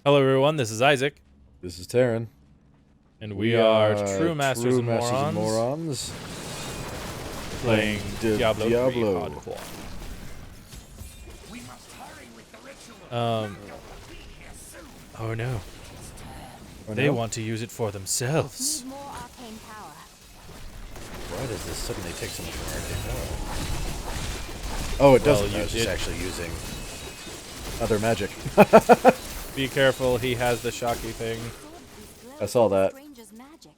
Hello, everyone. This is Isaac, This is Tarren. and we are True Masters and and Morons, Morons playing Diablo 3 Diablo. Hardcore. Oh no, Oh, they no? want to use it for themselves. Need more arcane power. Why does this suddenly take so much more arcane power? Oh, it Well, doesn't. you I was just did- actually using other magic. Be careful, he has the shocky thing. I saw that. Stranger's magic.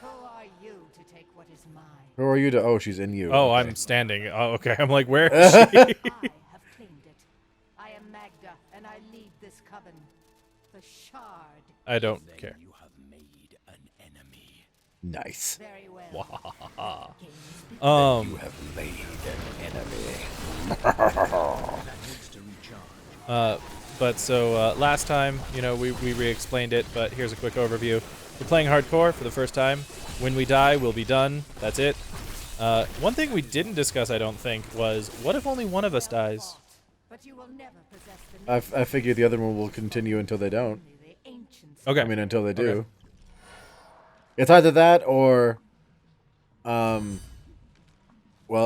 Who are you to take what is mine? Who are you to? Oh, she's in you. Oh, Okay. I'm standing. Oh, okay. I'm like, where is she? I have claimed it. I am Magda, and I lead this coven. The Shard. I don't care. You have made an enemy. Nice. Very well. You have made an enemy. But so last time, you know, we re-explained it, but here's a quick overview. We're playing hardcore for the first time. When we die, we'll be done. That's it. One thing we didn't discuss, I don't think, was what if only one of us dies? But you will never possess the I figure the other one will continue until they don't. the ancients. Okay. I mean, until they do. Okay. It's either that or, well,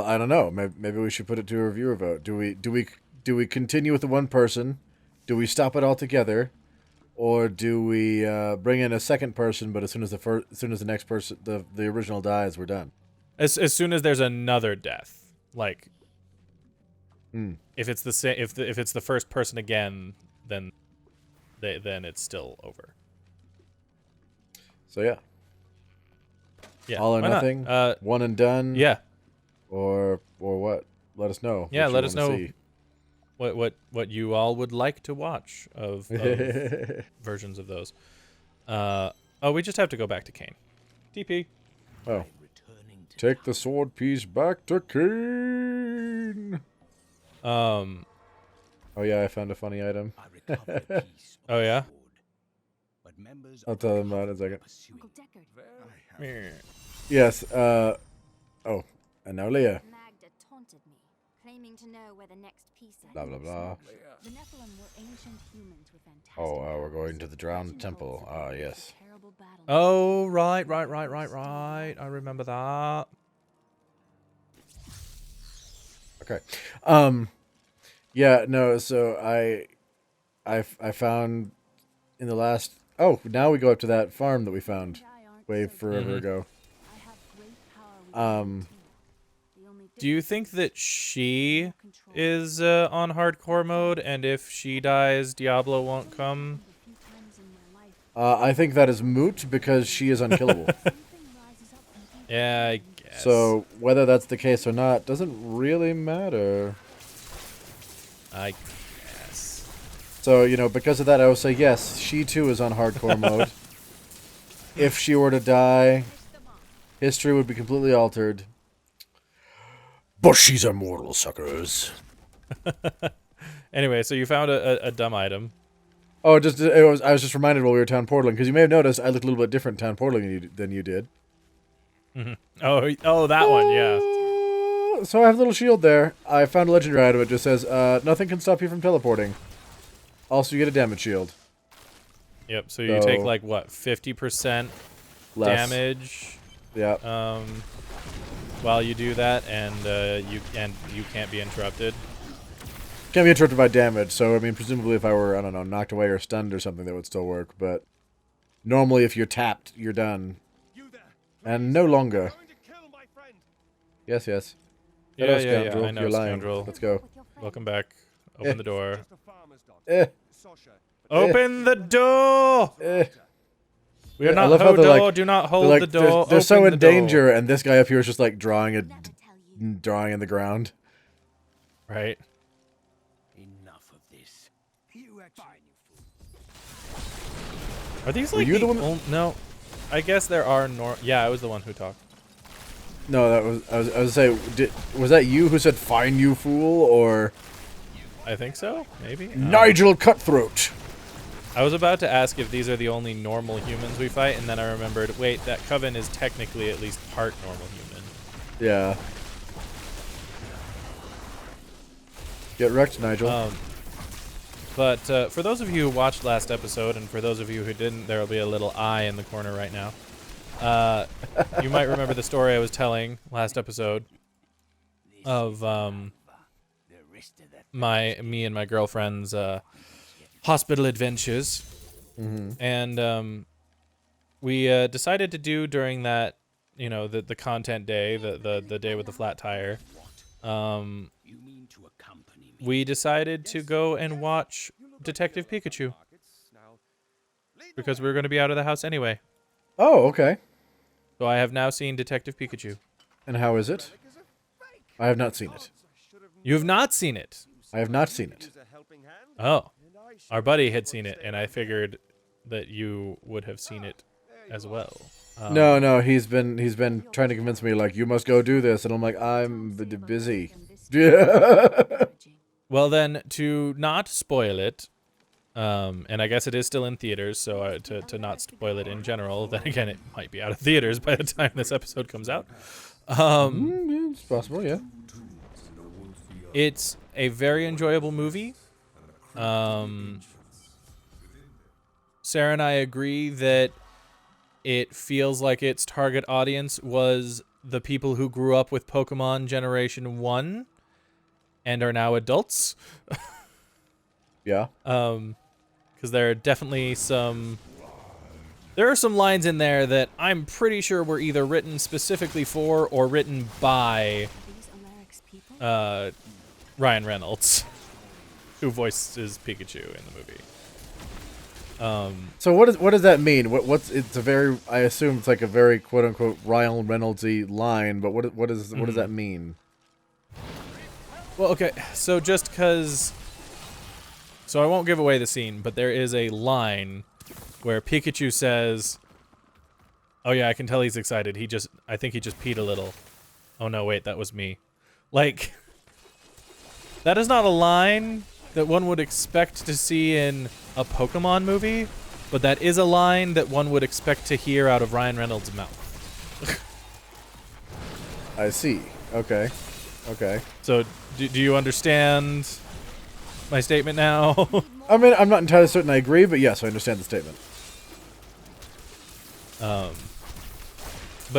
I don't know. Maybe we should put it to a reviewer vote. Do we continue with the one person? Do we stop it altogether, or do we bring in a second person? But as soon as the next person, the original dies, we're done. As soon as there's another death, like if it's the same, if it's the first person again, then it's still over. So yeah, Yeah, all or why not? nothing, one and done. Yeah, Or what? Let us know. yeah. what you Let us wanna know see. what you all would like to watch of versions of those. Oh, we just have to go back to Kane. TP. Oh, Returning to take the sword piece back to Kane. Oh yeah, I found a funny item. I recover a piece of Oh, yeah? the sword, but members I'll of tell the them that in a coven second. are pursuing Uncle Deckard. Yes. Oh, and now Leah. Magda taunted me, claiming to know where the next piece is. Blah blah blah. The Nephilim were ancient humans with fantastic Oh, we're powers. going to the drowned Legend temple. holds that Ah, they faced yes. a terrible battle. Oh, right. I remember that. Okay. Yeah. No. So I found in the last. Oh, now we go up to that farm that we found You and I aren't way so forever different. ago. I have great power within me, too. The only Do you difference think is that she more control. is on hardcore mode, and if she dies, Diablo won't come? A few times in my life, I think that is moot because she is unkillable. something rises up from deep Yeah, I within. guess. So whether that's the case or not doesn't really matter. I guess. So, because of that, I would say yes, she too is on hardcore mode. If she were to die, history would be completely altered. But she's immortal, suckers. Anyway, so you found a dumb item. Oh, I was just reminded while we were town portaling, because you may have noticed I looked a little bit different town portaling than you did. Oh, that one, yeah. So I have a little shield there. I found a legendary item. It just says, nothing can stop you from teleporting. Also, you get a damage shield. Yep. So you take So- like what, 50% Less. damage Yeah. while you do that, and you can't be interrupted. Can't be interrupted by damage, so, I mean, presumably if I were, I don't know, knocked away or stunned or something, that would still work, but normally if you're tapped, you're done. And no longer. Yes, yes. Hello, Yeah. scoundrel. I know, You're lying. scoundrel. Let's go. With your friend. Welcome back. Open the door. Eh, Open the door. eh. We are I not love how hold they're door. like- Do not They're, hold like, the door. they're so Open in the door. danger, and this guy up here is just like drawing Never tell you. drawing in the ground. Right. enough of this. You act fine, you fool. Are these Were like you the one that- No, I guess there are Yeah, I was the one who talked. No, I was say, was that you who said "fine, you fool" or I think so. Maybe. Nigel Cutthroat? I was about to ask if these are the only normal humans we fight, and then I remembered. Wait, that coven is technically at least part normal human. Yeah. Get wrecked, Nigel. But for those of you who watched last episode, and for those of you who didn't, there will be a little eye in the corner right now. You might remember the story I was telling last episode of me and my girlfriend's hospital adventures, and we decided to do during that, you know, the content day, the day with the flat tire. We decided to go and watch Detective Pikachu because we were going to be out of the house anyway. Oh, okay. So I have now seen Detective Pikachu. And how is it? I have not seen it. You have not seen it? I have not seen it. Oh. Our buddy had seen it, and I figured that you would have seen it as well. No, he's been trying to convince me, like, you must go do this, and I'm like, I'm busy. Well, then, to not spoil it, and I guess it is still in theaters, so to not spoil it in general, then again, it might be out of theaters by the time this episode comes out. It's possible, yeah. It's a very enjoyable movie. Sarah and I agree that it feels like its target audience was the people who grew up with Pokemon Generation 1 and are now adults. Yeah. Because there are definitely there are some lines in there that I'm pretty sure were either written specifically for or written by Ryan Reynolds, who voices Pikachu in the movie. So what does that mean? It's a very, I assume it's like a very quote unquote Ryan Reynolds-y line, but what does that mean? Well, okay, so just because, so I won't give away the scene, but there is a line where Pikachu says, "Oh yeah, I can tell he's excited. I think he just peed a little. Oh no, wait, that was me." Like, that is not a line that one would expect to see in a Pokemon movie, but that is a line that one would expect to hear out of Ryan Reynolds' mouth. I see. Okay. So, do you understand my statement now? I mean, I'm not entirely certain I agree, but yes, I understand the statement. But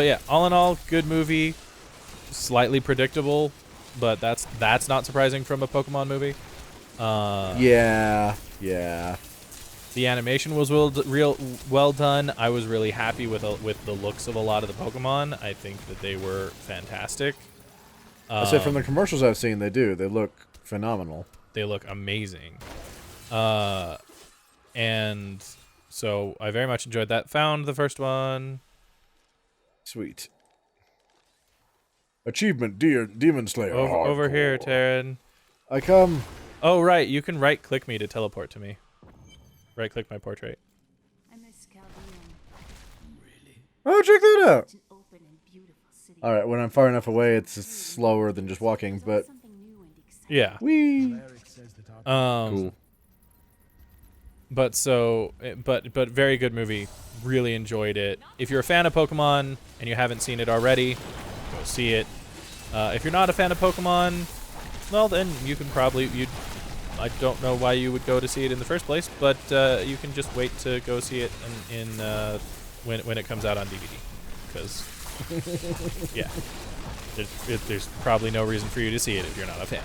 yeah, all in all, good movie. Slightly predictable, but that's not surprising from a Pokemon movie. Yeah. The animation was well done. I was really happy with the looks of a lot of the Pokemon. I think that they were fantastic. I said from the commercials I've seen, they look phenomenal. They look amazing. And so I very much enjoyed that. Found the first one. Sweet. Achievement, Demon Slayer. Over here, Tarren. I come. Oh, right. You can right-click me to teleport to me. Right-click my portrait. I miss Caldeon. Oh, check that out. Such an open and beautiful city. All right, when I'm far enough away, it's slower than just walking, but Something new and exciting. Yeah. wee. Cool. But very good movie. Really enjoyed it. If you're a fan of Pokemon and you haven't seen it already, go see it. If you're not a fan of Pokemon, well, then you can probably I don't know why you would go to see it in the first place, but you can just wait to go see it when it comes out on DVD, because yeah, there's probably no reason for you to see it if you're not a fan.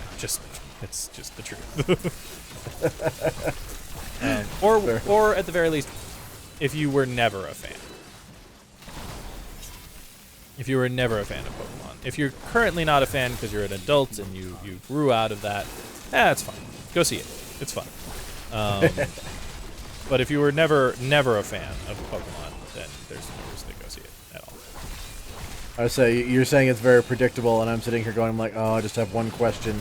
It's just the truth. Or at the very least, if you were never a fan. If you were never a fan of Pokemon. If you're currently not a fan because you're an adult and you grew out of that, it's fine. Go see it. It's fun. But if you were never a fan of Pokemon, then there's no reason to go see it at all. I say you're saying it's very predictable, and I'm sitting here going, I'm like, oh, I just have one question,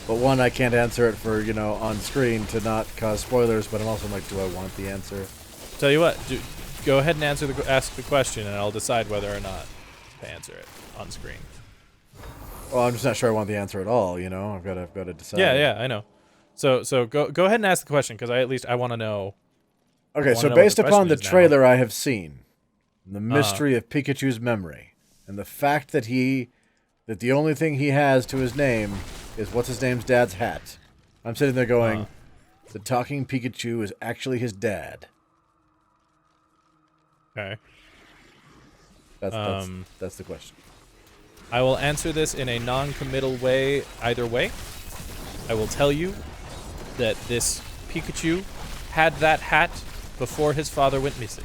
but one, I can't answer it for on screen to not cause spoilers. But I'm also like, do I want the answer? Tell you what, go ahead and ask the question, and I'll decide whether or not to answer it on screen. Well, I'm just not sure I want the answer at all. I've got to decide. Yeah, I know. So go ahead and ask the question, because I want to know. Okay, so based upon the trailer I have seen, the mystery of Pikachu's memory, and the fact that the only thing he has to his name is what's his name's dad's hat, I'm sitting there going, The talking Pikachu is actually his dad. Okay. That's the question. I will answer this in a non-committal way either way. I will tell you that this Pikachu had that hat before his father went missing.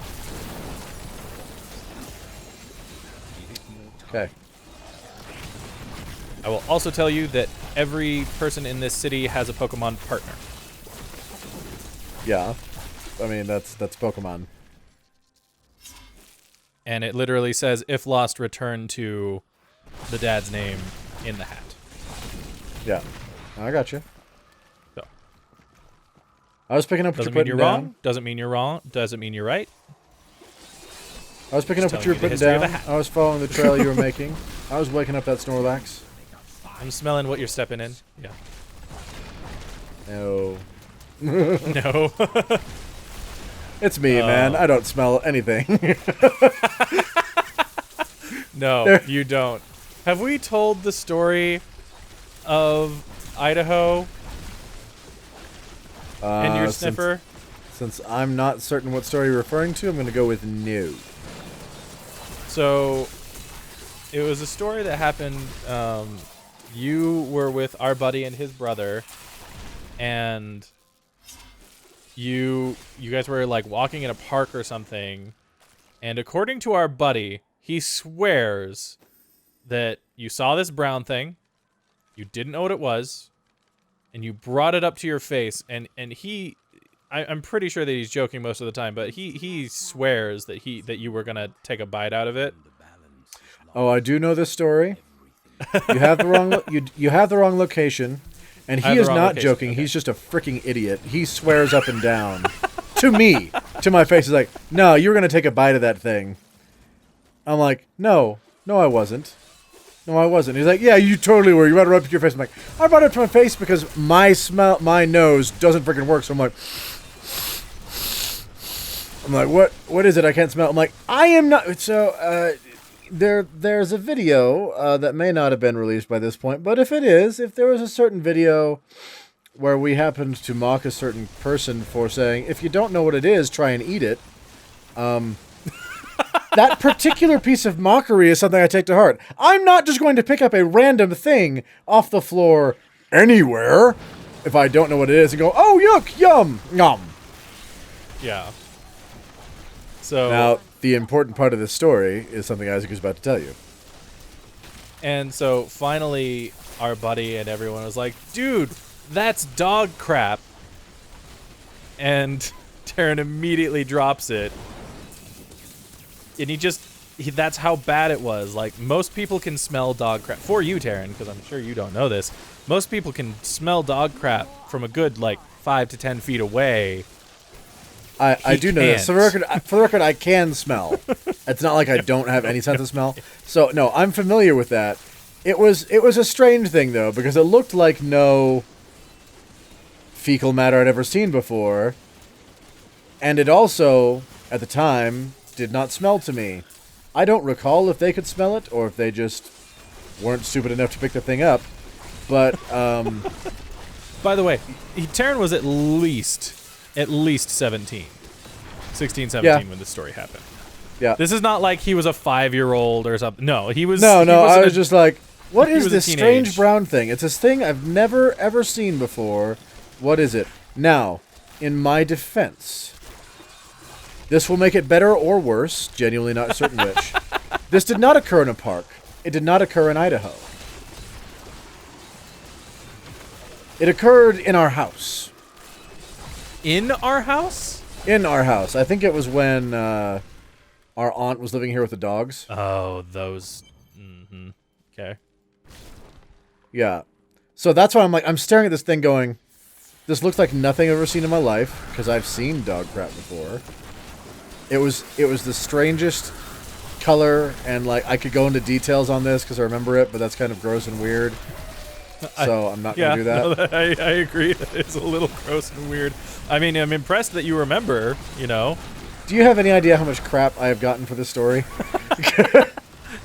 Okay. I will also tell you that every person in this city has a Pokemon partner. Yeah. I mean, that's Pokemon. And it literally says, if lost, return to the dad's name in the hat. Yeah. I got you. So, I was picking up what doesn't you're mean putting you're down. wrong. Doesn't mean you're wrong. Doesn't mean you're right. I was picking up Just what you were telling you putting the history down. of a hat. I was following the trail you were making. I was waking up that Snorlax. I'm smelling what you're stepping in. Yeah. No. No. It's me, man. I don't smell anything. No, you don't. Have we told the story of Idaho and your sniffer? Since I'm not certain what story you're referring to, I'm going to go with no. So, it was a story that happened. You were with our buddy and his brother, and you guys were like walking in a park or something. And according to our buddy, he swears that you saw this brown thing, you didn't know what it was, and you brought it up to your face. And he, I'm pretty sure that he's joking most of the time, but he swears that you were gonna take a bite out of it. Oh, I do know this story. You have the wrong you have the wrong location, and he is not joking. Okay. He's just a freaking idiot. He swears up and down to me, to my face. He's like, "No, you were gonna take a bite of that thing." I'm like, "No, I wasn't. No, I wasn't." He's like, "Yeah, you totally were. You brought it up to your face." I'm like, "I brought it up to my face because my nose doesn't freaking work." So I'm like, what is it? I can't smell. I'm like, I am not. So there's a video that may not have been released by this point, but if there was a certain video where we happened to mock a certain person for saying, if you don't know what it is, try and eat it. That particular piece of mockery is something I take to heart. I'm not just going to pick up a random thing off the floor anywhere if I don't know what it is and go, oh, yuck, yum, yum. Yeah. So now, the important part of this story is something Isaac is about to tell you. And so finally, our buddy and everyone was like, dude, that's dog crap. And Tarren immediately drops it. And that's how bad it was. Like, most people can smell dog crap. For you, Tarren, because I'm sure you don't know this. Most people can smell dog crap from a good, 5 to 10 feet away. I do know this. For the record, I can smell. It's not like I don't have any sense of smell. So, no, I'm familiar with that. It was a strange thing, though, because it looked like no fecal matter I'd ever seen before. And it also, at the time, did not smell to me. I don't recall if they could smell it or if they just weren't stupid enough to pick the thing up. But, by the way, Tarren was at least 17. 16, 17 when this story happened. Yeah. This is not like he was a 5-year-old or something. No, he was... No, I was just like, what is this teenage. strange brown thing? It's this thing I've never, ever seen before. What is it? Now, in my defense, this will make it better or worse, genuinely not certain which. This did not occur in a park. It did not occur in Idaho. It occurred in our house. In our house? In our house. I think it was when our aunt was living here with the dogs. Oh, those. Mm-hmm. Okay. Yeah. So that's why I'm staring at this thing going, this looks like nothing I've ever seen in my life, because I've seen dog crap before. It was the strangest color, and I could go into details on this because I remember it, but that's kind of gross and weird. So I'm not going to do that. No, I agree. It's a little gross and weird. I mean, I'm impressed that you remember, Do you have any idea how much crap I have gotten for this story?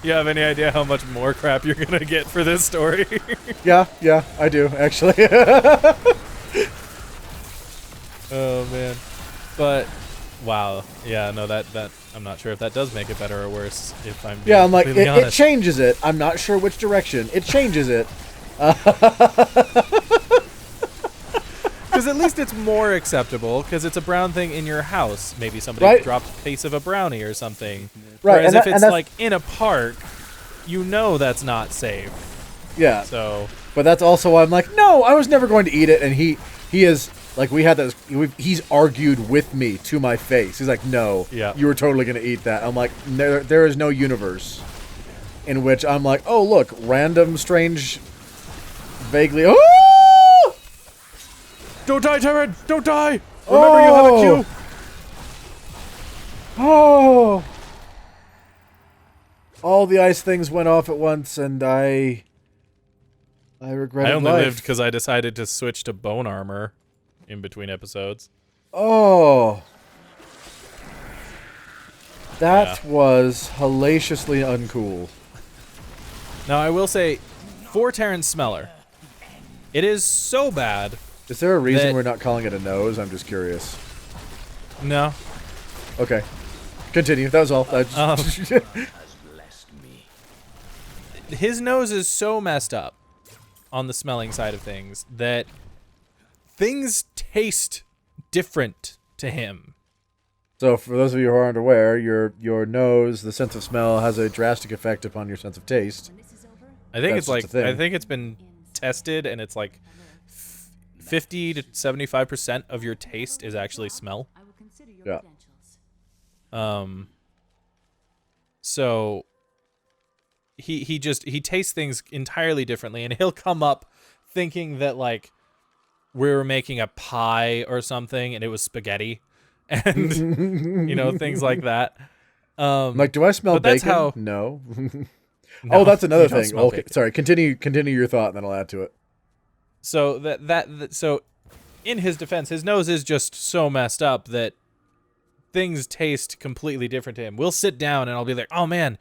You have any idea how much more crap you're going to get for this story? Yeah, I do, actually. Oh man, but wow, yeah, no, that I'm not sure if that does make it better or worse. If I'm being Yeah, I'm like, completely it honest. changes it. I'm not sure which direction. It changes it. Because at least it's more acceptable, because it's a brown thing in your house. Maybe somebody Right. dropped a piece of a brownie or something. Right, Whereas and if that- and it's that's- like in a park, you know that's not safe. Yeah. So But that's also why I'm like, no, I was never going to eat it. And he is like, we had this. He's argued with me to my face. He's like, no, Yeah. you were totally going to eat that. I'm like, there is no universe in which I'm like, oh look, random, strange, vaguely. Oh! don't die, Tarren! Don't die! Remember, you have a Oh! Q. Oh! All the ice things went off at once, and I regretted I only life. lived because I decided to switch to bone armor in between episodes. Oh. That Yeah. was hellaciously uncool. Now I will say, for Tarren's Smeller, it is so bad. Is there a reason That- we're not calling it a nose? I'm just curious. No. Okay. Continue. That was all. Has blessed me. His nose is so messed up on the smelling side of things that things taste different to him. So, for those of you who aren't aware, your nose, the sense of smell, has a drastic effect upon your sense of taste. I think That's it's like just a thing. I think it's been tested, and it's like 50 to 75% of your taste is actually smell. I will consider your Yeah. credentials. So he tastes things entirely differently, and he'll come up thinking that like we were making a pie or something, and it was spaghetti, and you know, things like that. I'm like, do I smell But that's bacon? how- No. No, Oh, that's another you don't thing. smell Okay, bacon. sorry. Continue your thought, and then I'll add to it. So so in his defense, his nose is just so messed up that things taste completely different to him. We'll sit down and I'll be like, "Oh man,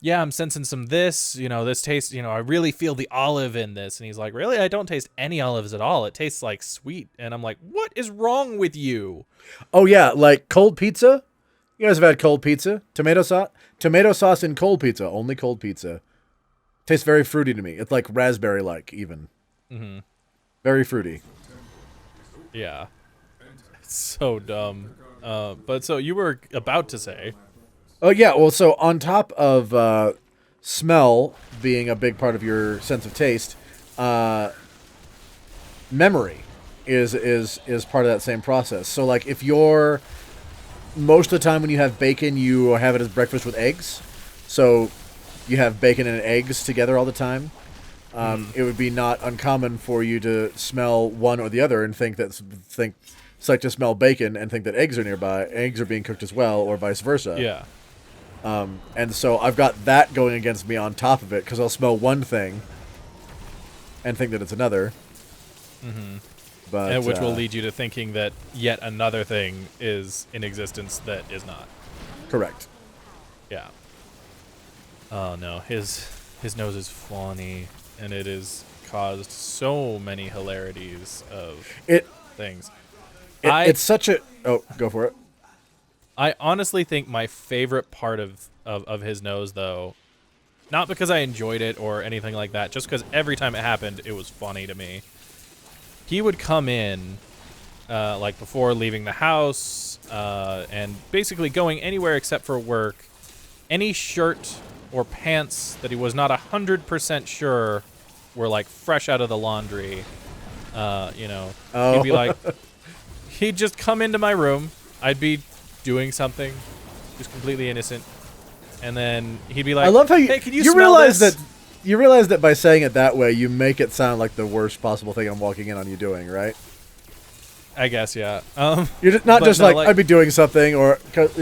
yeah, I'm sensing some this, you know, this tastes, you know, I really feel the olive in this." And he's like, "Really? I don't taste any olives at all. It tastes like sweet." And I'm like, "What is wrong with you?" Oh yeah, like cold pizza. You guys have had cold pizza? Tomato sauce in cold pizza. Only cold pizza. Tastes very fruity to me. It's like raspberry-like, even. Mm-hmm. Very fruity. Yeah. It's so dumb. But so you were about to say. Oh yeah, well, so on top of smell being a big part of your sense of taste, memory is part of that same process. So like if you're most of the time when you have bacon, you have it as breakfast with eggs. So you have bacon and eggs together all the time. It would be not uncommon for you to smell one or the other and think it's like to smell bacon and think that eggs are nearby. Eggs are being cooked as well, or vice versa. Yeah. And so I've got that going against me on top of it because I'll smell one thing and think that it's another. Mm-hmm. But And which will lead you to thinking that yet another thing is in existence that is not. correct. Yeah. Oh no, his nose is funny, and it has caused so many hilarities of It, things. it's such a go for it. I honestly think my favorite part of his nose, though, not because I enjoyed it or anything like that, just because every time it happened, it was funny to me. He would come in, like before leaving the house, and basically going anywhere except for work. Any shirt or pants that he was not 100% sure were like fresh out of the laundry. You know, Oh. he'd be like, he'd just come into my room. I'd be doing something, just completely innocent, and then he'd be like, I love how hey, can you smell realize this? that you realize that by saying it that way, you make it sound like the worst possible thing I'm walking in on you doing, right? I guess, yeah. You're just, not But just no, like, I'd be doing something, or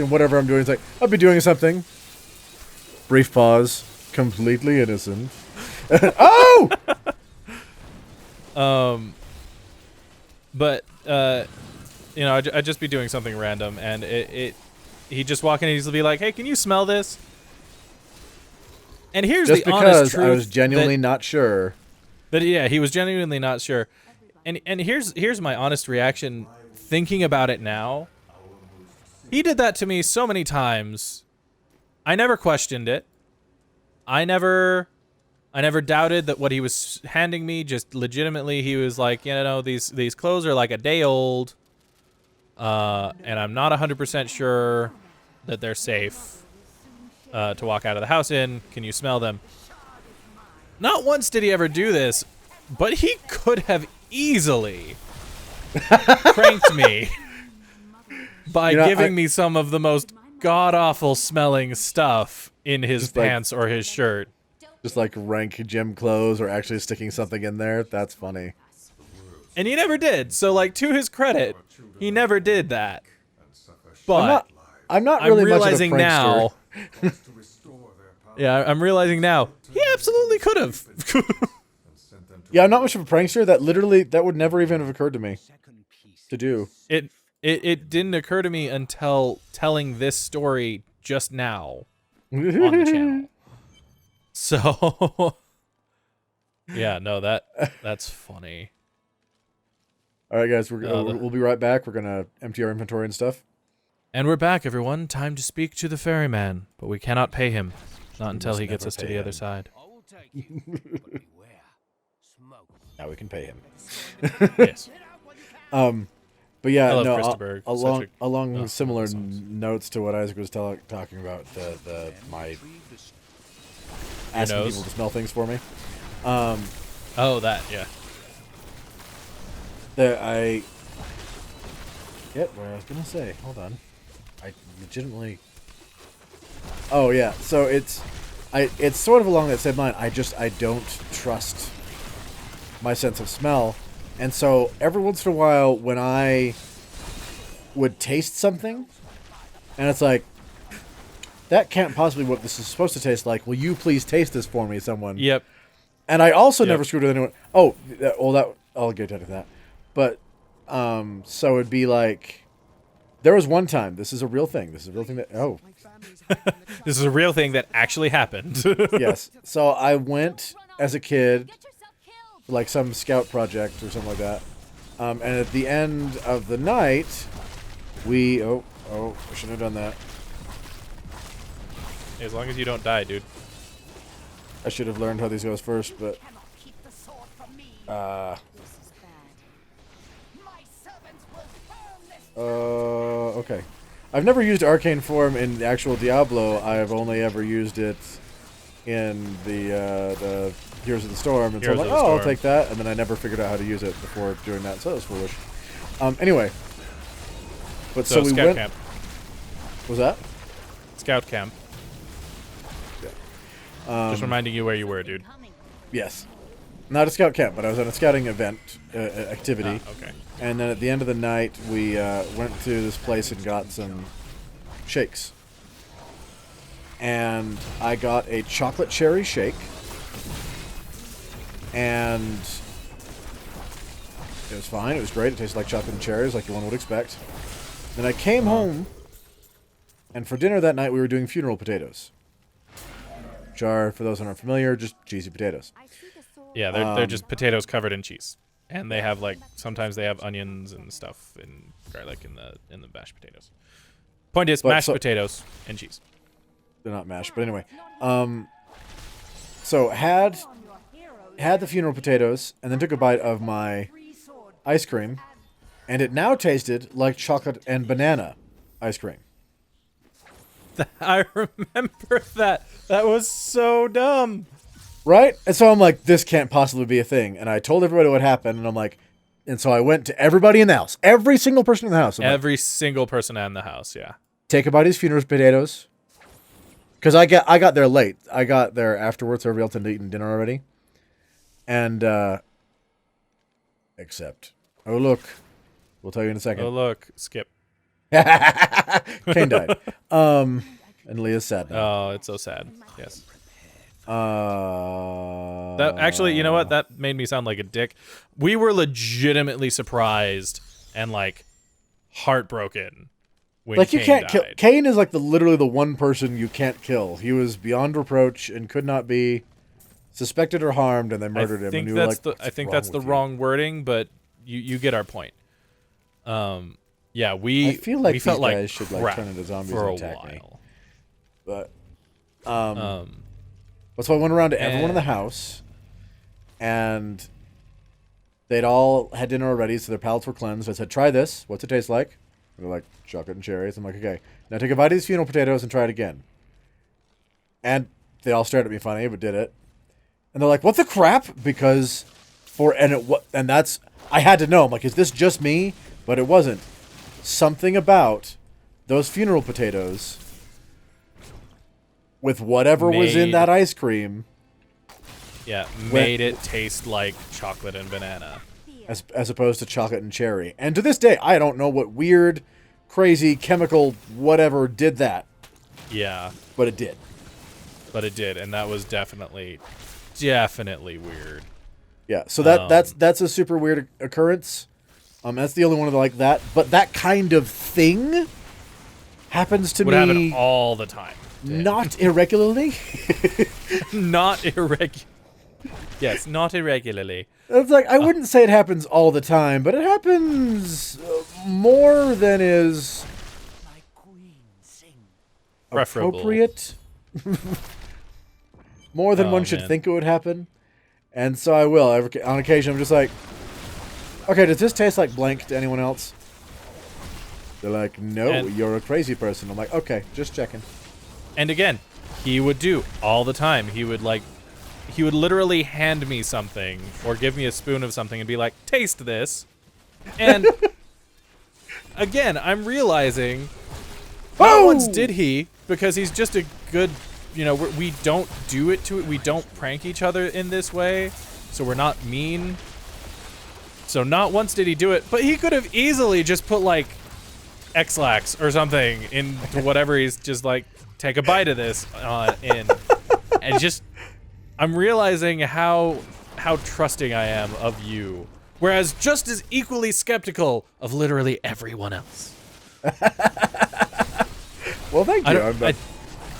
whatever I'm doing. It's like, I'd be doing something. Brief pause. Completely innocent. Oh! But you know, I'd just be doing something random, and he'd just walk in and he'd be like, hey, can you smell this? And here's Just the honest because truth. I was genuinely not sure. But yeah, he was genuinely not sure. And here's my honest reaction thinking about it now, he did that to me so many times. I never questioned it. I never doubted that what he was handing me. Just legitimately, he was like, you know, these clothes are like a day old, and I'm not 100% sure that they're safe to walk out of the house in. Can you smell them? Not once did he ever do this, but he could have easily pranked me by giving me some of the most god-awful smelling stuff in his pants or his shirt. Just like rank gym clothes or actually sticking something in there. That's funny. And he never did. So, like, to his credit, he never did that. But I'm not really realizing much of a prankster. now. Yeah, I'm realizing now. He absolutely could have. Yeah, I'm not much of a prankster. That would never even have occurred to me to do. It didn't occur to me until telling this story just now on the channel. So, yeah, no, that's funny. All right, guys, we'll be right back. We're gonna empty our inventory and stuff. And we're back, everyone. Time to speak to the ferryman, but we cannot pay him. Not until he gets us to the other side. Now we can pay him. Yes. But yeah, I love no, Christopher. along similar notes to what Isaac was talking about, my asking people to smell things for me. Oh, that, yeah. What I was gonna say. Hold on. I legitimately. Oh yeah, so it's sort of along that same line. I don't trust my sense of smell, and so every once in a while when I would taste something, and it's like, that can't possibly what this is supposed to taste like. Will you please taste this for me, someone? Yep. And I also never screwed with anyone. Oh, I'll get into that. But so it'd be like, there was one time. This is a real thing. This is a real thing that. Oh. This is a real thing that actually happened. Yes. So I went as a kid, for like some scout project or something like that. And at the end of the night, we. Oh, I shouldn't have done that. As long as you don't die, dude. I should have learned how these goes first, but. Okay. I've never used Arcane Form in the actual Diablo. I've only ever used it in the Heroes of the Storm. And so I'm like, I'll take that. And then I never figured out how to use it before doing that. So that was foolish. Anyway. But so we Scout went... Camp. Was that? Scout Camp. Yeah. Just reminding you where you were, dude. Yes. Not a scout camp, but I was on a scouting event activity. Okay. And then at the end of the night, we went to this place and got some shakes. And I got a chocolate cherry shake. And it was fine. It was great. It tasted like chocolate and cherries, like one would expect. Then I came home, and for dinner that night, we were doing funeral potatoes. Which are, for those who aren't familiar, just cheesy potatoes. Yeah, they're just potatoes covered in cheese, and they have sometimes they have onions and stuff and garlic in the mashed potatoes. Point is, mashed potatoes and cheese. They're not mashed, but anyway. So had the funeral potatoes, and then took a bite of my ice cream, and it now tasted like chocolate and banana ice cream. I remember that. That was so dumb. Right? And so I'm like, this can't possibly be a thing. And I told everybody what happened, and I'm like, and so I went to everybody in the house. Every single person in the house. Single person in the house, yeah. Take a bite of these funeral potatoes. Because I got there late. I got there afterwards. Everybody else had eaten dinner already. And, except, oh, look. We'll tell you in a second. Oh, look. Skip. Kane died. And Leah's sad now. Oh, it's so sad. Yes. That actually, you know what? That made me sound like a dick. We were legitimately surprised and like heartbroken when like Kane you can't died. kill. Kane is like literally the one person you can't kill. He was beyond reproach and could not be suspected or harmed, and they murdered him. And I think that's the wrong wording, but you get our point. Yeah, I feel like we these felt guys like should like crap turn into zombies for and a attack me. while. But Um, so I went around to everyone in the and- house, and they'd all had dinner already, so their palates were cleansed. I said, "Try this. What's it taste like?" And they're like, "Chocolate and cherries." I'm like, "Okay, now take a bite of these funeral potatoes and try it again." And they all stared at me funny, but did it. And they're like, "What the crap?" Because and that's I had to know. I'm like, "Is this just me?" But it wasn't. Something about those funeral potatoes with whatever was in Made- that ice cream, yeah, made it taste like chocolate and banana. as opposed to chocolate and cherry. And to this day, I don't know what weird, crazy chemical whatever did that, Yeah, but it did. but it did, and that was definitely weird. Yeah. So that's a super weird occurrence. That's the only one of like that. But that kind of thing happens to Would me happen all the time. not irregularly. Not irregular. Yes, not irregularly. It's like I wouldn't say it happens all the time, but it happens more than is My queen, sing. Preferable. appropriate. More than Oh, one should man. think it would happen. And so I will. On occasion, I'm just like, okay, does this taste like blank to anyone else? They're like, no, And- you're a crazy person. I'm like, okay, just checking. And again, he would do all the time. He would literally hand me something or give me a spoon of something and be like, taste this. And again, I'm realizing not once did he, because he's just a good, we don't do it to it. We don't prank each other in this way. So we're not mean. So not once did he do it, but he could have easily just put like X-Lax or something into whatever he's just like, take a bite of this in. And just, I'm realizing how trusting I am of you. Whereas just as equally skeptical of literally everyone else. Well, thank you.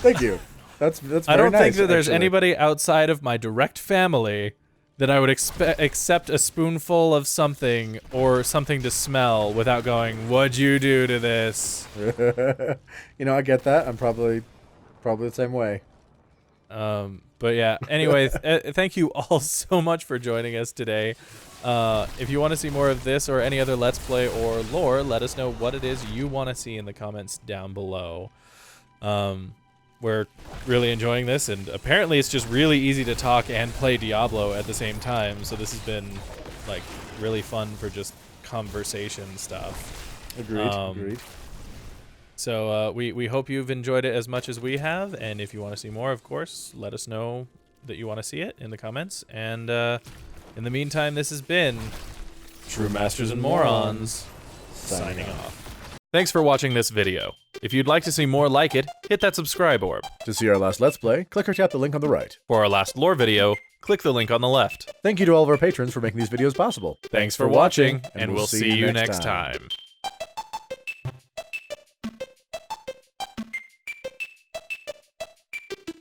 Thank you. That's very I don't nice, think that there's actually. anybody outside of my direct family that I would accept a spoonful of something or something to smell without going, what'd you do to this? I get that. I'm probably the same way. But yeah, anyway, thank you all so much for joining us today. If you want to see more of this or any other Let's Play or lore, let us know what it is you want to see in the comments down below. We're really enjoying this, and apparently it's just really easy to talk and play Diablo at the same time, so this has been, like, really fun for just conversation stuff. Agreed. So we hope you've enjoyed it as much as we have, and if you want to see more, of course, let us know that you want to see it in the comments. And in the meantime, this has been True Masters and Morons signing off. Thanks for watching this video. If you'd like to see more like it, hit that subscribe orb. To see our last Let's Play, click or tap the link on the right. For our last lore video, click the link on the left. Thank you to all of our patrons for making these videos possible. Thanks for watching, and we'll see you next time.